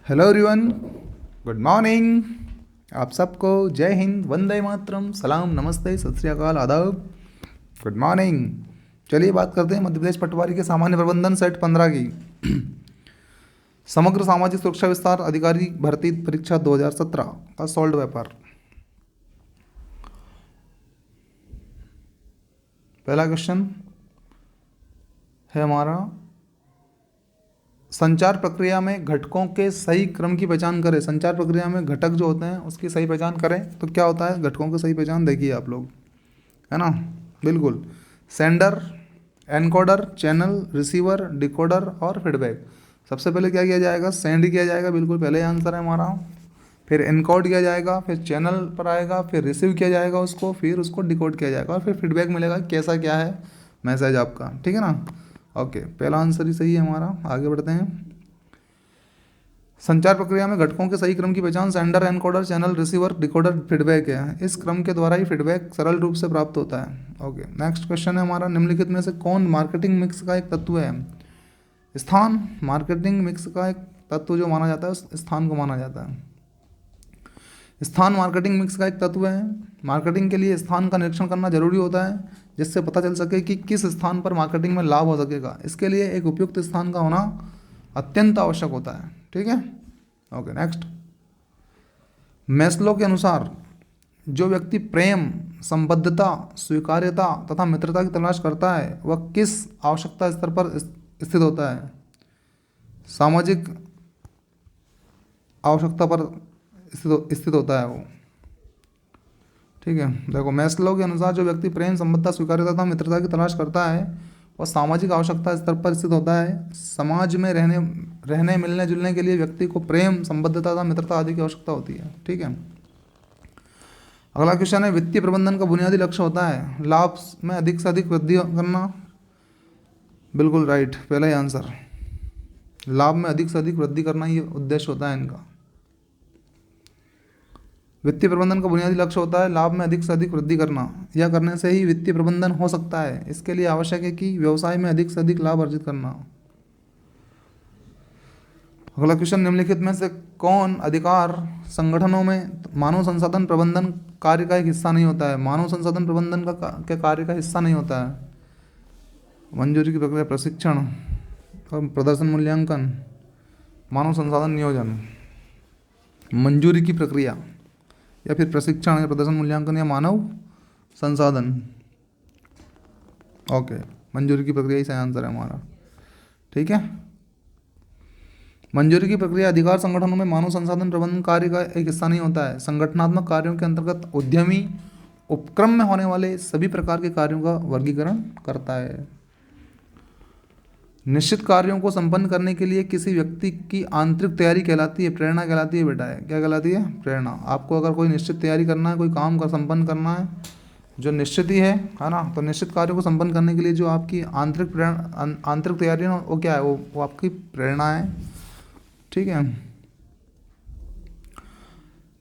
Hello everyone, good morning. आप सबको जय हिंद, वंदे मातरम, सलाम, नमस्ते, सत श्री अकाल, आदाब, गुड मॉर्निंग। चलिए बात करते हैं मध्य प्रदेश पटवारी के सामान्य प्रबंधन सेट 15 की समग्र सामाजिक सुरक्षा विस्तार अधिकारी भर्ती परीक्षा 2017 का सॉल्व पेपर। पहला क्वेश्चन है हमारा, संचार प्रक्रिया में घटकों के सही क्रम की पहचान करें। संचार प्रक्रिया में घटक जो होते हैं उसकी सही पहचान करें। तो क्या होता है घटकों की सही पहचान, देखिए आप लोग, है ना। बिल्कुल, sender, encoder, channel, receiver, decoder और फीडबैक। सबसे पहले क्या किया जाएगा, सेंड किया जाएगा, बिल्कुल पहले आंसर है हमारा। फिर एनकोड किया जाएगा, फिर चैनल पर आएगा, फिर रिसीव किया जाएगा उसको, फिर उसको डिकोड किया जाएगा और फिर फीडबैक मिलेगा कैसा क्या है मैसेज आपका, ठीक है ना। ओके, पहला आंसर ही सही है हमारा। आगे बढ़ते हैं। संचार प्रक्रिया में घटकों के सही क्रम की पहचान sender, encoder, channel, receiver, decoder, feedback है। इस क्रम के द्वारा ही फीडबैक सरल रूप से प्राप्त होता है। ओके, नेक्स्ट क्वेश्चन है हमारा, निम्नलिखित में से कौन मार्केटिंग मिक्स का एक तत्व है। स्थान मार्केटिंग मिक्स का एक तत्व जो माना जाता है उस स्थान को माना जाता है। स्थान मार्केटिंग मिक्स का एक तत्व है। मार्केटिंग के लिए स्थान का निरीक्षण करना जरूरी होता है जिससे पता चल सके कि किस स्थान पर मार्केटिंग में लाभ हो सकेगा। इसके लिए एक उपयुक्त स्थान का होना अत्यंत आवश्यक होता है, ठीक है। Okay, next. मैस्लो के अनुसार जो व्यक्ति प्रेम, संबद्धता, स्वीकार्यता तथा मित्रता की तलाश करता है वह किस आवश्यकता स्तर पर स्थित होता है। सामाजिक आवश्यकता पर स्थित होता है वो, ठीक है। देखो, मैस्लो के अनुसार जो व्यक्ति प्रेम, संबद्धता, स्वीकार्यता तथा मित्रता की तलाश करता है वह सामाजिक आवश्यकता स्तर पर स्थित होता है। समाज में रहने मिलने जुलने के लिए व्यक्ति को प्रेम, संबद्धता तथा मित्रता आदि की आवश्यकता होती है, ठीक है। अगला क्वेश्चन है, वित्तीय प्रबंधन का बुनियादी लक्ष्य होता है लाभ में अधिक से अधिक वृद्धि करना। बिल्कुल राइट, पहला ही आंसर। लाभ में अधिक से अधिक वृद्धि करना ये उद्देश्य होता है इनका। वित्तीय प्रबंधन का बुनियादी लक्ष्य होता है लाभ में अधिक से अधिक वृद्धि करना। यह करने से ही वित्तीय प्रबंधन हो सकता है। इसके लिए आवश्यक है कि व्यवसाय में अधिक से अधिक लाभ अर्जित करना। अगला क्वेश्चन, निम्नलिखित में से कौन अधिकार संगठनों में मानव संसाधन प्रबंधन कार्य का एक हिस्सा नहीं होता है। मानव संसाधन प्रबंधन के कार्य का हिस्सा नहीं होता है। मंजूरी की प्रक्रिया, प्रशिक्षण और प्रदर्शन मूल्यांकन, मानव संसाधन नियोजन, मंजूरी की प्रक्रिया या फिर प्रशिक्षण या प्रदर्शन मूल्यांकन या मानव संसाधन। ओके, मंजूरी की प्रक्रिया ही सही आंसर है हमारा, ठीक है। मंजूरी की प्रक्रिया अधिकार संगठनों में मानव संसाधन प्रबंधन कार्य का एक हिस्सा नहीं होता है। संगठनात्मक कार्यों के अंतर्गत उद्यमी उपक्रम में होने वाले सभी प्रकार के कार्यों का वर्गीकरण करता है। निश्चित कार्यों को संपन्न करने के लिए किसी व्यक्ति की आंतरिक तैयारी कहलाती है, प्रेरणा कहलाती है बेटा। है क्या कहलाती है, प्रेरणा। आपको अगर कोई निश्चित तैयारी करना है, कोई काम का संपन्न करना है जो निश्चित ही है ना, तो निश्चित कार्यों को संपन्न करने के लिए जो आपकी आंतरिक प्रेरणा, आंतरिक तैयारी है वो क्या है, वो आपकी प्रेरणा है, ठीक है।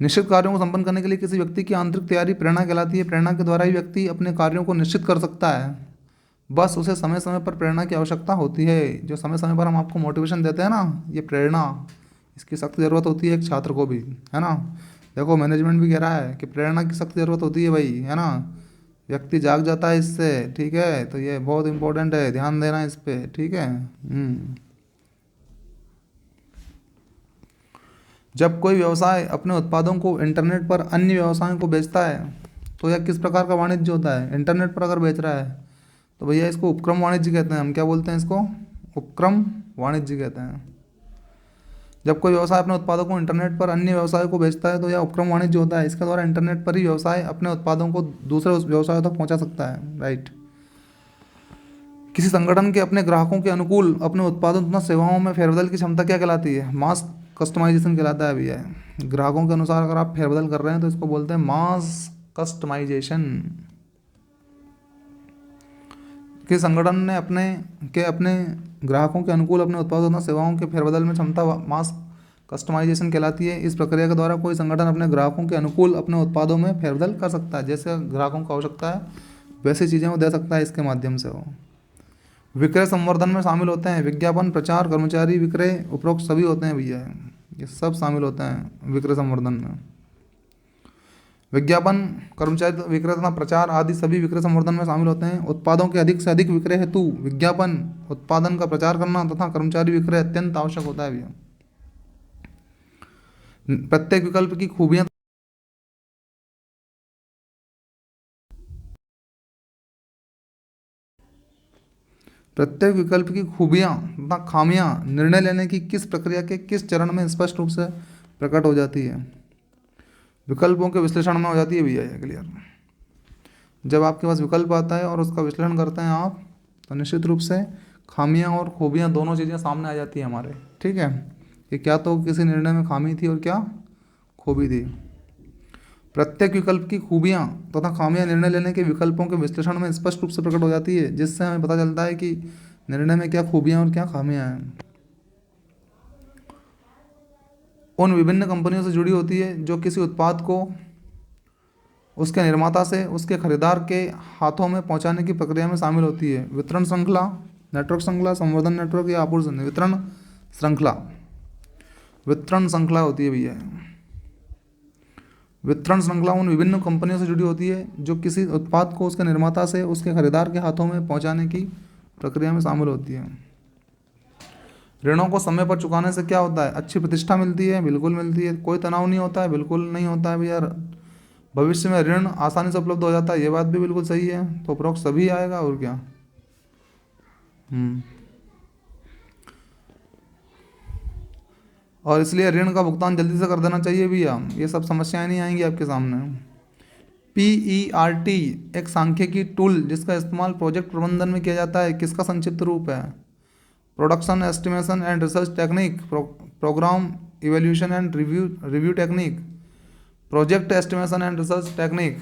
निश्चित कार्यों को संपन्न करने के लिए किसी व्यक्ति की आंतरिक तैयारी प्रेरणा कहलाती है। प्रेरणा के द्वारा ही व्यक्ति अपने कार्यों को निश्चित कर सकता है। बस उसे समय समय पर प्रेरणा की आवश्यकता होती है। जो समय समय पर हम आपको मोटिवेशन देते हैं ना, ये प्रेरणा, इसकी सख्त ज़रूरत होती है एक छात्र को भी, है ना। देखो, मैनेजमेंट भी कह रहा है कि प्रेरणा की सख्त ज़रूरत होती है भाई, है ना। व्यक्ति जाग जाता है इससे, ठीक है। तो ये बहुत इंपॉर्टेंट है, ध्यान देना इस पर, ठीक है। जब कोई व्यवसाय अपने उत्पादों को इंटरनेट पर अन्य व्यवसायों को बेचता है तो यह किस प्रकार का वाणिज्य होता है। इंटरनेट पर अगर बेच रहा है तो भैया इसको उपक्रम वाणिज्य कहते हैं। हम क्या बोलते हैं इसको, उपक्रम वाणिज्य कहते हैं। जब कोई व्यवसाय अपने उत्पादों को इंटरनेट पर अन्य व्यवसायों को बेचता है तो यह उपक्रम वाणिज्य होता है। इसके द्वारा इंटरनेट पर ही व्यवसाय अपने उत्पादों को दूसरे व्यवसायों तक पहुंचा सकता है, राइट। किसी संगठन के अपने ग्राहकों के अनुकूल अपने उत्पादों तथा सेवाओं में फेरबदल की क्षमता क्या कहलाती है, मास कस्टमाइजेशन कहलाता है भैया। ग्राहकों के अनुसार अगर आप फेरबदल कर रहे हैं तो इसको बोलते हैं मास कस्टमाइजेशन। किसी संगठन ने अपने ग्राहकों के अनुकूल अपने उत्पादों तथा सेवाओं के फेरबदल में क्षमता मास कस्टमाइजेशन कहलाती है। इस प्रक्रिया के द्वारा कोई संगठन अपने ग्राहकों के अनुकूल अपने उत्पादों में फेरबदल कर सकता है। जैसे ग्राहकों को आवश्यकता है वैसी चीज़ें वो दे सकता है इसके माध्यम से वो। विक्रय संवर्धन में शामिल होते हैं विज्ञापन, प्रचार, कर्मचारी विक्रय, उपरोक्त सभी होते हैं भैया। ये सब शामिल होते हैं विक्रय संवर्धन में। विज्ञापन, कर्मचारी विक्रय तथा प्रचार आदि सभी विक्रय संवर्धन में शामिल होते हैं। उत्पादों के अधिक से अधिक विक्रय हेतु विज्ञापन, उत्पादन का प्रचार करना तथा कर्मचारी विक्रय अत्यंत आवश्यक होता है भैया। प्रत्येक विकल्प की खूबियां प्रत्येक विकल्प की खूबियां तथा खामियां निर्णय लेने की किस प्रक्रिया के किस चरण में स्पष्ट रूप से प्रकट हो जाती है? विकल्पों के विश्लेषण में हो जाती है भैया ये क्लियर। जब आपके पास विकल्प आता है और उसका विश्लेषण करते हैं आप, तो निश्चित रूप से खामियां और खूबियां दोनों चीज़ें सामने आ जाती है हमारे, ठीक है, कि क्या तो किसी निर्णय में खामी थी और क्या खूबी थी। प्रत्येक विकल्प की खूबियां तथा खामियां निर्णय लेने के विकल्पों के विश्लेषण में स्पष्ट रूप से प्रकट हो जाती है, जिससे हमें पता चलता है कि निर्णय में क्या खूबियां और क्या खामियां हैं। उन विभिन्न कंपनियों से जुड़ी होती है जो किसी उत्पाद को उसके निर्माता से उसके खरीदार के हाथों में पहुंचाने की प्रक्रिया में शामिल होती है। वितरण श्रृंखला, नेटवर्क श्रृंखला, संवर्धन नेटवर्क या आपूर्ति वितरण श्रृंखला। वितरण श्रृंखला होती है भैया। वितरण श्रृंखला उन विभिन्न कंपनियों से जुड़ी होती है जो किसी उत्पाद को उसके निर्माता से उसके खरीदार के हाथों में पहुंचाने की प्रक्रिया में शामिल होती है। ऋणों को समय पर चुकाने से क्या होता है? अच्छी प्रतिष्ठा मिलती है, बिल्कुल मिलती है। कोई तनाव नहीं होता है, बिल्कुल नहीं होता है भैया। भविष्य में ऋण आसानी से उपलब्ध हो जाता है, ये बात भी बिल्कुल सही है। तो उपरोक्त सभी आएगा और क्या। और इसलिए ऋण का भुगतान जल्दी से कर देना चाहिए भैया, ये सब समस्याएं नहीं आएंगी आपके सामने। PERT एक सांख्यिकी टूल जिसका इस्तेमाल प्रोजेक्ट प्रबंधन में किया जाता है, किसका संक्षिप्त रूप है? Production estimation and research technique, program evaluation and review technique, project estimation and research technique,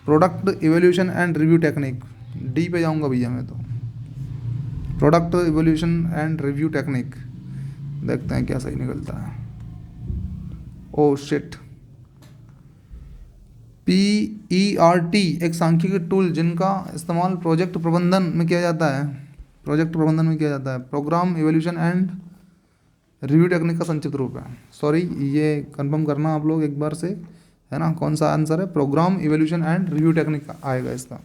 product evaluation and review technique. D पे जाऊंगा भैया मैं तो, product evaluation and review technique. देखते हैं क्या सही निकलता है। Oh shit. PERT एक सांख्यिकी टूल जिनका इस्तेमाल प्रोजेक्ट प्रबंधन में किया जाता है, प्रोजेक्ट प्रबंधन में किया जाता है। Program evaluation and review technique का संक्षिप्त रूप है। सॉरी, ये कंफर्म करना आप लोग एक बार से, है ना, कौन सा आंसर है? Program evaluation and review technique आएगा इसका,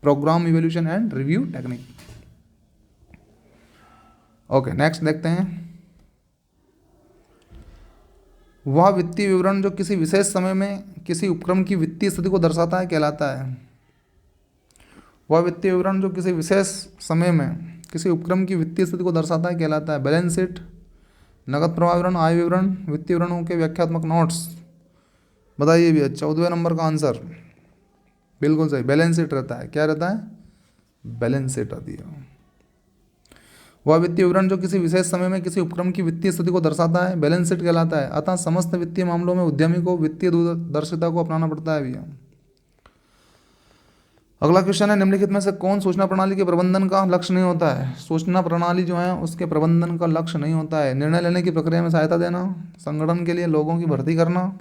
program evaluation and review technique. Okay, next देखते हैं। वह वित्तीय विवरण जो किसी विशेष समय में किसी उपक्रम की वित्तीय स्थिति को दर्शाता है कहलाता है। वह वित्तीय विवरण जो किसी विशेष समय में किसी उपक्रम की वित्तीय स्थिति को दर्शाता है कहलाता है। बैलेंस शीट, नगद प्रवाह विवरण, आय विवरण, वित्तीय विवरणों के व्याख्यात्मक नोट्स। बताइए भैया 14वें नंबर का आंसर बिल्कुल सही, बैलेंस शीट रहता है। क्या रहता है? बैलेंस शीट आती है। वह वित्तीय विवरण जो किसी विशेष समय में किसी उपक्रम की वित्तीय स्थिति को दर्शाता है बैलेंस शीट कहलाता है। अतः समस्त वित्तीय मामलों में उद्यमी को वित्तीय दूरदर्शिता को अपनाना पड़ता है भैया। अगला क्वेश्चन है, निम्नलिखित में से कौन सूचना प्रणाली के प्रबंधन का लक्ष्य नहीं होता है? सूचना प्रणाली जो है उसके प्रबंधन का लक्ष्य नहीं होता है। निर्णय लेने की प्रक्रिया में सहायता देना, संगठन के लिए लोगों की भर्ती करना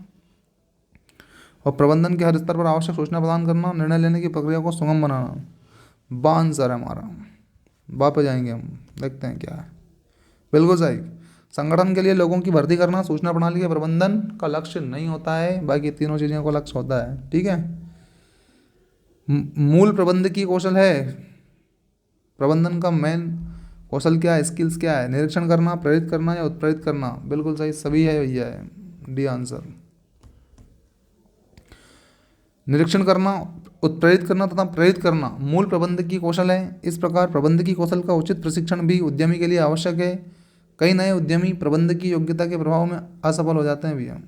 और प्रबंधन के हर स्तर पर आवश्यक सूचना प्रदान करना, निर्णय लेने की प्रक्रिया को सुगम बनाना। बा आंसर है हमारा। बा पे जाएंगे हम, देखते हैं क्या है। बिल्कुल सही, संगठन के लिए लोगों की भर्ती करना सूचना प्रणाली के प्रबंधन का लक्ष्य नहीं होता है, बाकी तीनों चीज़ों का लक्ष्य होता है। ठीक है। मूल प्रबंधकीय कौशल है, प्रबंधन का मेन कौशल क्या है, स्किल्स क्या है? निरीक्षण करना, प्रेरित करना या उत्प्रेरित करना। बिल्कुल सही, सभी है भैया, है डी आंसर। निरीक्षण करना, उत्प्रेरित करना तथा प्रेरित करना मूल प्रबंधकीय कौशल है। इस प्रकार प्रबंधकीय कौशल का उचित प्रशिक्षण भी उद्यमी के लिए आवश्यक है। कई नए उद्यमी प्रबंधकीय योग्यता के प्रभाव में असफल हो जाते हैं भैया।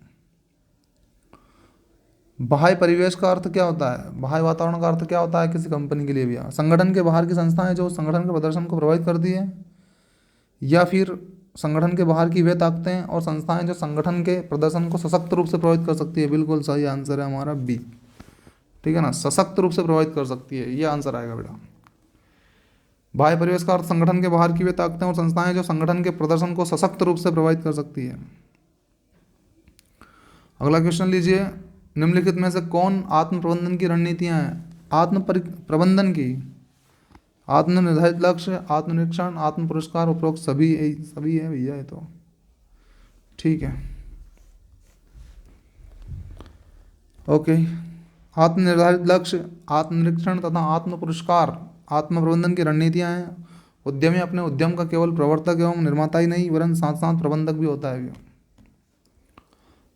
बाह्य परिवेश का अर्थ क्या होता है? बाह्य वातावरण का अर्थ क्या होता है किसी कंपनी के लिए भैया? संगठन के बाहर की संस्थाएं जो संगठन के प्रदर्शन को प्रभावित करती है, या फिर संगठन के बाहर की वे ताकतें और संस्थाएं जो संगठन के प्रदर्शन को सशक्त रूप से प्रभावित कर सकती है। बिल्कुल सही आंसर है हमारा बी। ठीक है ना, सशक्त रूप से प्रभावित कर सकती है, ये आंसर आएगा बेटा। बाह्य परिवेश का अर्थ संगठन के बाहर की वे ताकतें और संस्थाएं जो संगठन के प्रदर्शन को सशक्त रूप से प्रभावित कर सकती है। अगला क्वेश्चन लीजिए, निम्नलिखित में से कौन आत्म प्रबंधन की रणनीतियां हैं? आत्म प्रबंधन की आत्म निर्धारित लक्ष्य, आत्मनिरीक्षण, आत्म पुरस्कार, उपरोक्त सभी है भैया। ये तो ठीक है, ओके। आत्मनिर्धारित लक्ष्य, आत्मनिरीक्षण तथा आत्म पुरस्कार आत्म प्रबंधन की रणनीतियाँ हैं। उद्यमी अपने उद्यम का केवल प्रवर्तक एवं निर्माता ही नहीं वरन साथ साथ प्रबंधक भी होता है।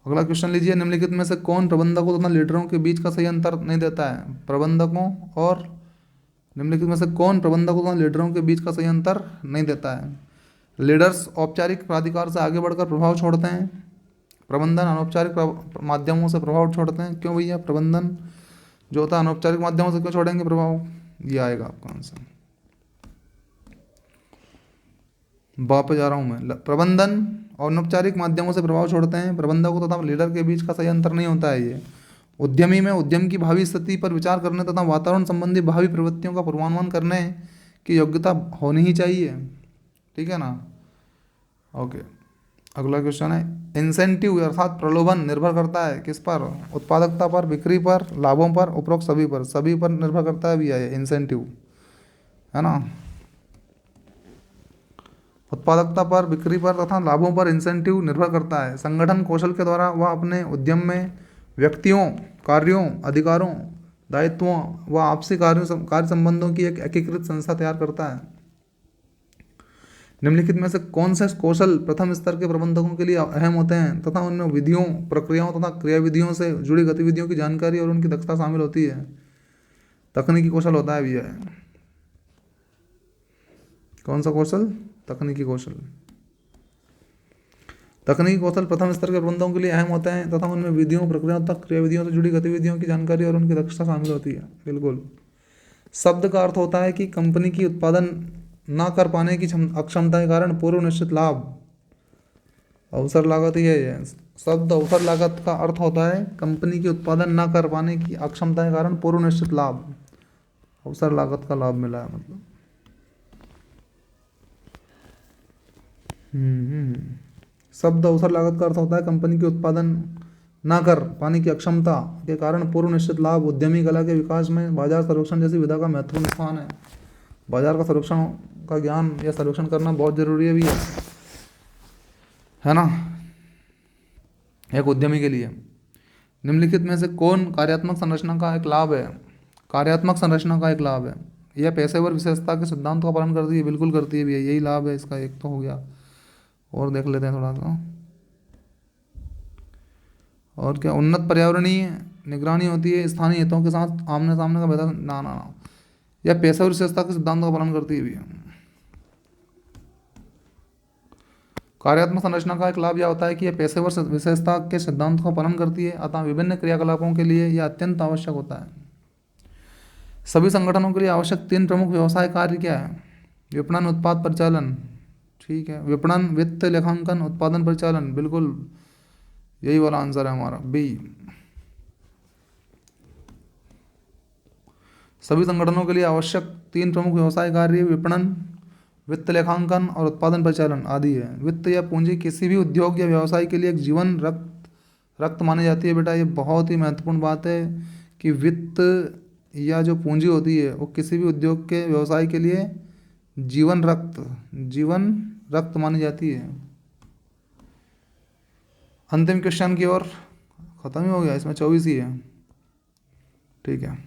अगला क्वेश्चन लीजिए, निम्नलिखित में से कौन प्रबंधकों तथा लीडरों के बीच का सही अंतर नहीं देता है? प्रबंधकों और निम्नलिखित में से कौन प्रबंधकों तथा लीडरों के बीच का सही अंतर नहीं देता है? लीडर्स औपचारिक प्राधिकार से आगे बढ़कर प्रभाव छोड़ते हैं, प्रबंधन अनौपचारिक माध्यमों से प्रभाव छोड़ते हैं। क्यों भैया? प्रबंधन जो होता है अनौपचारिक माध्यमों से क्यों छोड़ेंगे प्रभाव? ये आएगा आपका आंसर। वापस जा रहा हूँ मैं। प्रबंधन और अनौपचारिक माध्यमों से प्रभाव छोड़ते हैं, प्रबंधकों तथा लीडर के बीच का सही अंतर नहीं होता है ये। उद्यमी में उद्यम की भावी स्थिति पर विचार करने तथा वातावरण संबंधी भावी प्रवृत्तियों का पूर्वानुमान करने की योग्यता होनी ही चाहिए, ठीक है ना। ओके, अगला क्वेश्चन है, इंसेंटिव अर्थात प्रलोभन निर्भर करता है किस पर? उत्पादकता पर, बिक्री पर, लाभों पर, उपरोक्त सभी पर। सभी पर निर्भर करता है भी है इंसेंटिव, है ना। उत्पादकता पर, बिक्री पर तथा लाभों पर इंसेंटिव निर्भर करता है। संगठन कौशल के द्वारा वह अपने उद्यम में व्यक्तियों, कार्यों, अधिकारों, दायित्वों व आपसी कार्य संबंधों की एक एकीकृत संस्था तैयार करता है। निम्नलिखित में से कौन से कौशल प्रथम स्तर के प्रबंधकों के लिए अहम होते हैं तथा उनमें विधियों, प्रक्रियाओं तथा क्रियाविधियों से जुड़ी गतिविधियों की जानकारी और उनकी दक्षता शामिल होती है? तकनीकी कौशल होता है भैया। कौन सा कौशल? तकनीकी कौशल। तकनीकी कौशल प्रथम स्तर के प्रबंधकों के लिए अहम होते हैं तथा उनमें विधियों, प्रक्रियाओं तथा क्रियाविधियों से जुड़ी गतिविधियों की जानकारी और उनकी दक्षता शामिल होती है। बिल्कुल। शब्द का अर्थ होता है कि कंपनी की उत्पादन ना कर पाने की अक्षमता के कारण पूर्व निश्चित लाभ, अवसर लागत ही है ये। शब्द अवसर लागत का अर्थ होता है कंपनी की उत्पादन ना कर पाने की अक्षमता के कारण पूर्व निश्चित लाभ, अवसर लागत का लाभ मिला है मतलब। शब्द अवसर लागत का अर्थ होता है कंपनी की उत्पादन ना कर पाने की अक्षमता के कारण पूर्व निश्चित लाभ। उद्यमी कला के विकास में बाजार सर्वेक्षण जैसी विधा का महत्वपूर्ण स्थान है। बाजार का सर्वेक्षण का ज्ञान या सर्वेक्षण करना बहुत जरूरी है भी है ना, एक उद्यमी के लिए। निम्नलिखित में से कौन कार्यात्मक संरचना का एक लाभ है? कार्यात्मक संरचना का एक लाभ है, यह पेशेवर विशेषता के सिद्धांत का पालन करती है। बिल्कुल करती है भैया, यही लाभ है इसका। एक तो हो गया, और देख लेते हैं थोड़ा सा। और क्या? उन्नत पर्यावरणीय निगरानी होती है, स्थानीय हितों के साथ आमने सामने का बेहतर ना यह पेशेवर विशेषता के सिद्धांत का पालन करती है भैया। कार्यात्मक संरचना का एक लाभ यह होता है कि यह पेशेवर विशेषता के सिद्धांत का पालन करती है, अतः विभिन्न क्रियाकलापों के लिए यह अत्यंत आवश्यक होता है। सभी संगठनों के लिए आवश्यक 3 प्रमुख व्यवसाय कार्य क्या है? विपणन, उत्पाद परिचालन, ठीक है। विपणन, वित्त लेखांकन, उत्पादन परिचालन, बिल्कुल यही वाला आंसर है हमारा बी। सभी संगठनों के लिए आवश्यक 3 प्रमुख व्यवसाय कार्य विपणन, वित्त लेखांकन और उत्पादन परिचालन आदि है। वित्त या पूंजी किसी भी उद्योग या व्यवसाय के लिए एक जीवन रक्त मानी जाती है बेटा। ये बहुत ही महत्वपूर्ण बात है कि वित्त या जो पूंजी होती है वो किसी भी उद्योग के व्यवसाय के लिए जीवन रक्त मानी जाती है। अंतिम क्वेश्चन की ओर, खत्म ही हो गया, इसमें 24 ही है, ठीक है।